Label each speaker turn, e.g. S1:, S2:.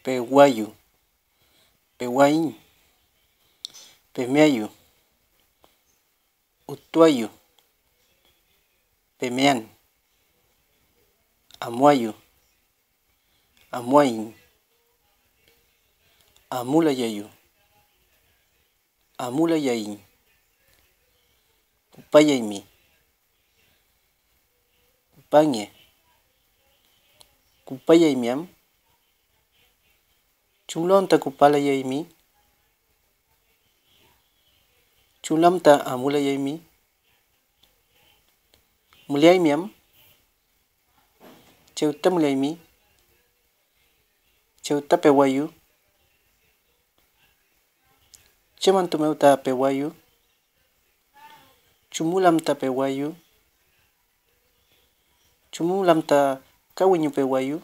S1: Pehuayu, Pehuaín, Pemiayu, Utuayu, Pemean, Amuayu, Amuain, Amulayayu, Amulayain, Kupayaymi, Kupañe, Kupayaymiam, Chumlonta Kupalayaymi, Chulamta Amulayaymi, Mulaymiam, Cheuta Mulaymi, Cheuta Pehuayu, Chamantumeuta Pehuayu, Chumulamta Pehuayu, Chumulamta Kawiñu Pehuayu,